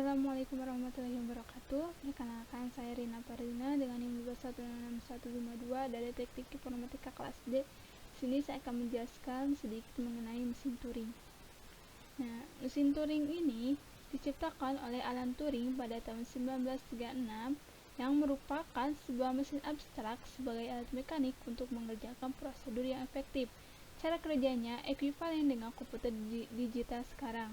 Assalamualaikum warahmatullahi wabarakatuh. Perkenalkan, saya Rina Parina dengan NIM 16152 dari Teknik Informatika kelas D. Di sini saya akan menjelaskan sedikit mengenai mesin Turing. Nah, mesin Turing ini diciptakan oleh Alan Turing pada tahun 1936 yang merupakan sebuah mesin abstrak sebagai alat mekanik untuk mengerjakan prosedur yang efektif. Cara kerjanya ekuivalen dengan komputer digital sekarang.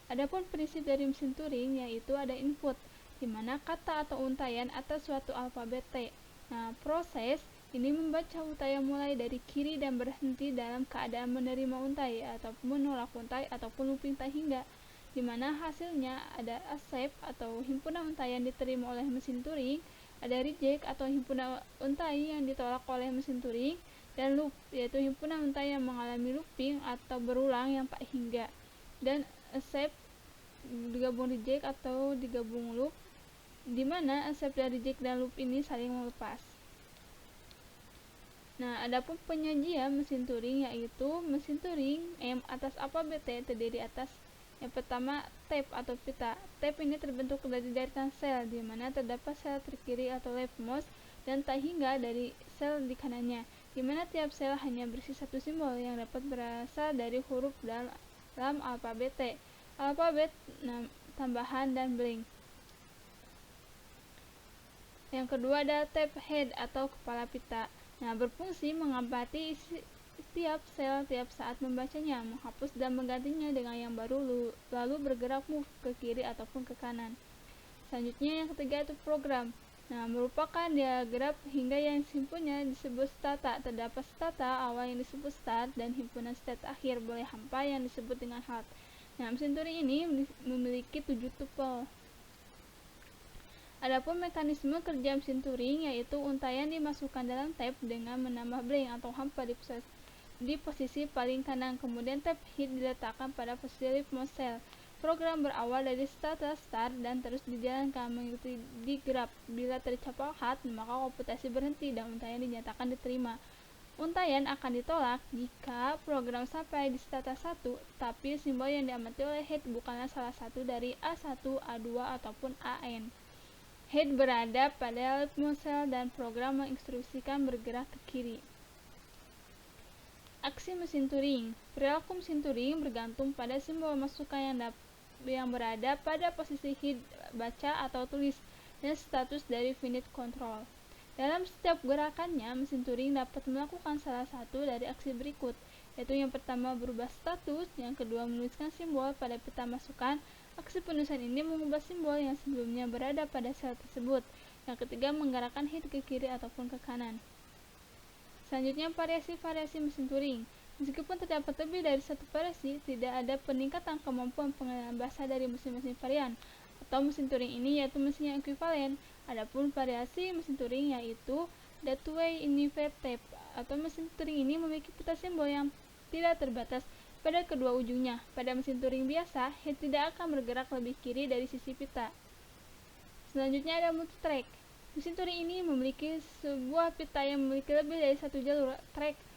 Adapun prinsip dari mesin Turing yaitu ada input, di mana kata atau untaian atas suatu alfabet T. Nah, proses ini membaca untayan mulai dari kiri dan berhenti dalam keadaan menerima untai ataupun menolak untai ataupun looping tak hingga, di mana hasilnya ada accept atau himpunan untayan diterima oleh mesin Turing, ada reject atau himpunan untai yang ditolak oleh mesin Turing, dan loop yaitu himpunan untai yang mengalami looping atau berulang yang tak hingga, dan accept digabung reject atau digabung loop, di mana accept dan reject dan loop ini saling melepas. Nah, adapun penyajian mesin Turing yaitu mesin Turing M atas alfabet T terdiri atas yang pertama tab atau pita. Tab ini terbentuk dari deretan sel, di mana terdapat sel terkiri atau leftmost dan tak hingga dari sel di kanannya, di mana tiap sel hanya berisi satu simbol yang dapat berasal dari huruf dalam alfabet T, alfabet tambahan, dan blank. Yang kedua ada tab head atau kepala pita. Nah, berfungsi mengamati setiap sel tiap saat membacanya, menghapus dan menggantinya dengan yang baru, lalu bergerak move ke kiri ataupun ke kanan. Selanjutnya yang ketiga itu program. Nah, merupakan diagram hingga yang himpunnya disebut stata. Terdapat stata awal yang disebut start dan himpunan state akhir boleh hampa yang disebut dengan halt. Nah, mesin Turing ini memiliki 7 tupel. Adapun mekanisme kerja mesin Turing yaitu untaian dimasukkan dalam tab dengan menambah blank atau hampa di posisi paling kanan, kemudian tab head diletakkan pada posisi leftmost cell. Program berawal dari stata start dan terus dijalankan mengikuti digraph. Bila tercapai halt, maka komputasi berhenti dan untaian dinyatakan diterima. Untaian akan ditolak jika program sampai di stata 1, tapi simbol yang diamati oleh head bukanlah salah satu dari A1, A2, ataupun AN. Head berada pada leftmost cell dan program menginstruksikan bergerak ke kiri. Aksi mesin Turing. Perilaku mesin Turing bergantung pada simbol masukan yang berada pada posisi head baca atau tulis dan status dari finite control. Dalam setiap gerakannya, mesin Turing dapat melakukan salah satu dari aksi berikut, yaitu yang pertama berubah status, yang kedua menuliskan simbol pada pita masukan. Aksi penulisan ini mengubah simbol yang sebelumnya berada pada sel tersebut. Yang ketiga menggerakkan head ke kiri ataupun ke kanan. Selanjutnya variasi-variasi mesin Turing. Meskipun terdapat lebih dari satu variasi, tidak ada peningkatan kemampuan pengenalan bahasa dari mesin-mesin varian atau mesin Turing ini yaitu mesin yang ekuivalen. Adapun variasi mesin Turing yaitu the two-way unified type atau mesin Turing ini memiliki pita simbol yang tidak terbatas pada kedua ujungnya. Pada mesin Turing biasa, head tidak akan bergerak lebih kiri dari sisi pita. Selanjutnya ada multitrack. Mesin Turing ini memiliki sebuah pita yang memiliki lebih dari satu jalur track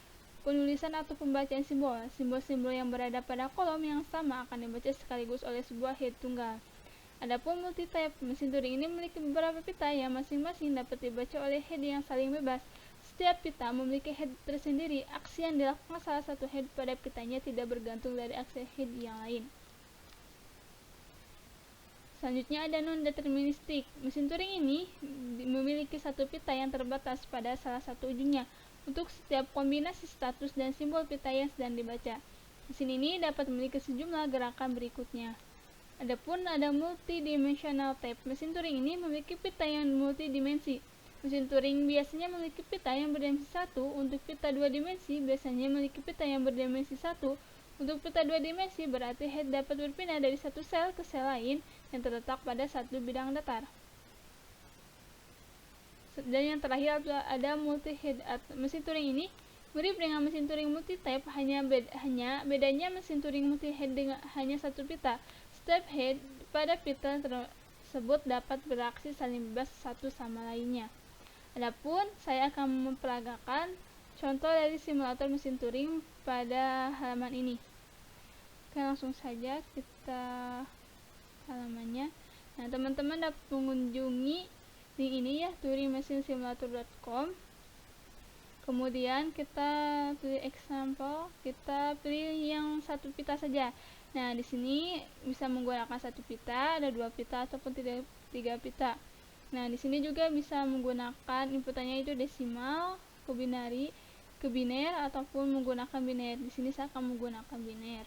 penulisan atau pembacaan simbol. Simbol-simbol yang berada pada kolom yang sama akan dibaca sekaligus oleh sebuah head tunggal. Adapun multi-type, mesin Turing ini memiliki beberapa pita yang masing-masing dapat dibaca oleh head yang saling bebas. Setiap pita memiliki head tersendiri. Aksi yang dilakukan salah satu head pada pitanya tidak bergantung dari aksi head yang lain. Selanjutnya ada non-deterministik. Mesin Turing ini memiliki satu pita yang terbatas pada salah satu ujungnya untuk setiap kombinasi status dan simbol pita yang sedang dibaca. Mesin ini dapat memiliki sejumlah gerakan berikutnya. Adapun ada multidimensional type. Mesin Turing ini memiliki pita yang multidimensi. Mesin Turing biasanya memiliki pita yang berdimensi 1. Untuk pita 2 dimensi biasanya memiliki pita yang berdimensi 1. Untuk pita 2 dimensi berarti head dapat berpindah dari satu sel ke sel lain yang terletak pada satu bidang datar. Dan yang terakhir ada multi-head. Mesin Turing ini mirip dengan mesin Turing multi-type, hanya bedanya mesin Turing multi-head dengan hanya satu pita. Setiap head pada pita tersebut dapat beraksi saling bebas satu sama lainnya. Adapun saya akan memperagakan contoh dari simulator mesin Turing pada halaman ini. Oke, langsung saja kita halamannya. Nah, teman-teman dapat mengunjungi link ini ya, turingmachinesimulator.com. Kemudian kita pilih example, kita pilih yang satu pita saja. Nah, di sini bisa menggunakan satu pita, ada 2 pita ataupun 3 pita. Nah, di sini juga bisa menggunakan inputannya itu desimal, ke biner ataupun menggunakan biner. Di sini saya akan menggunakan biner.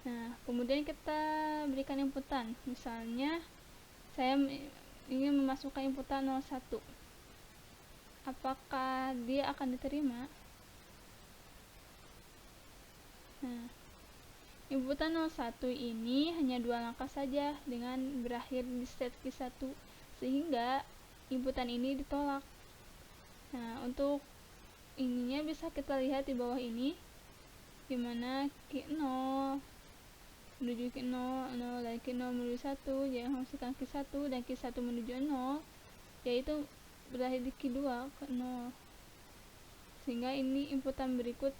Nah, kemudian kita berikan inputan. Misalnya saya ingin memasukkan inputan 01. Apakah dia akan diterima? Nah, inputan 01 ini hanya 2 langkah saja dengan berakhir di state Q1, sehingga inputan ini ditolak. Nah, untuk ininya bisa kita lihat di bawah ini, dimana Q0 menuju Q0, 0 dan Q0 menuju 1, yang menghasilkan Q1 dan Q1 menuju 0, yaitu berakhir di Q2 ke 0. Sehingga ini inputan berikut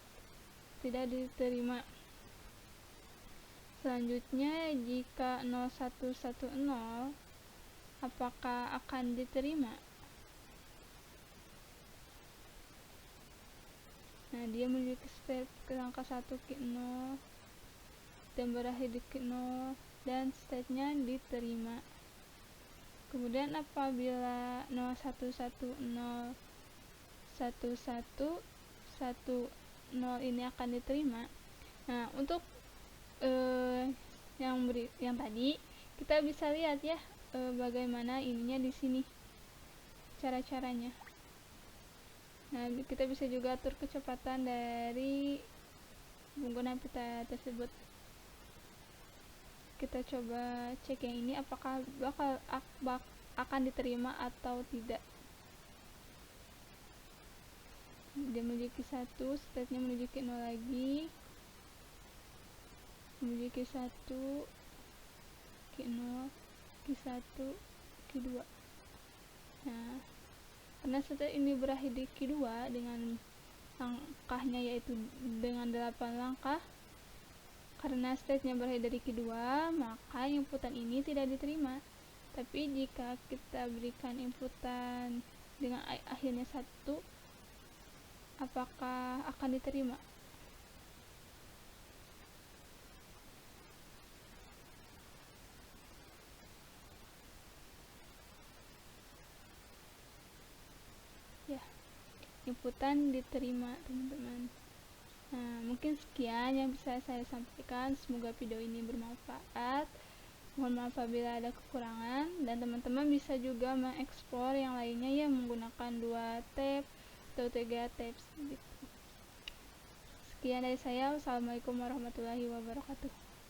tidak diterima. Selanjutnya, jika 0110, apakah akan diterima? Nah, dia menuju ke step ke angka 1 Q0 dan berakhir di Q0 dan state-nya diterima. Kemudian apabila 0110 1110 ini akan diterima. Nah, untuk yang tadi kita bisa lihat ya bagaimana ininya di sini cara-caranya. Nah, kita bisa juga atur kecepatan dari penggunaan pita tersebut. Kita coba cek yang ini apakah akan diterima atau tidak. Dia menuju Q1, state-nya menuju Q0 lagi, menuju Q1, Q0, Q1, Q2. Nah, karena state ini berakhir di Q2 dengan langkahnya yaitu dengan 8 langkah, karena state-nya berakhir dari Q2, maka inputan ini tidak diterima. Tapi jika kita berikan inputan dengan akhirnya 1, apakah akan diterima? Ya, inputan diterima, teman-teman. Nah, mungkin sekian yang bisa saya sampaikan. Semoga video ini bermanfaat. Mohon maaf apabila ada kekurangan, dan teman-teman bisa juga mengeksplor yang lainnya ya menggunakan 2 tab atau 3 tab. Sekian dari saya. Wassalamualaikum warahmatullahi wabarakatuh.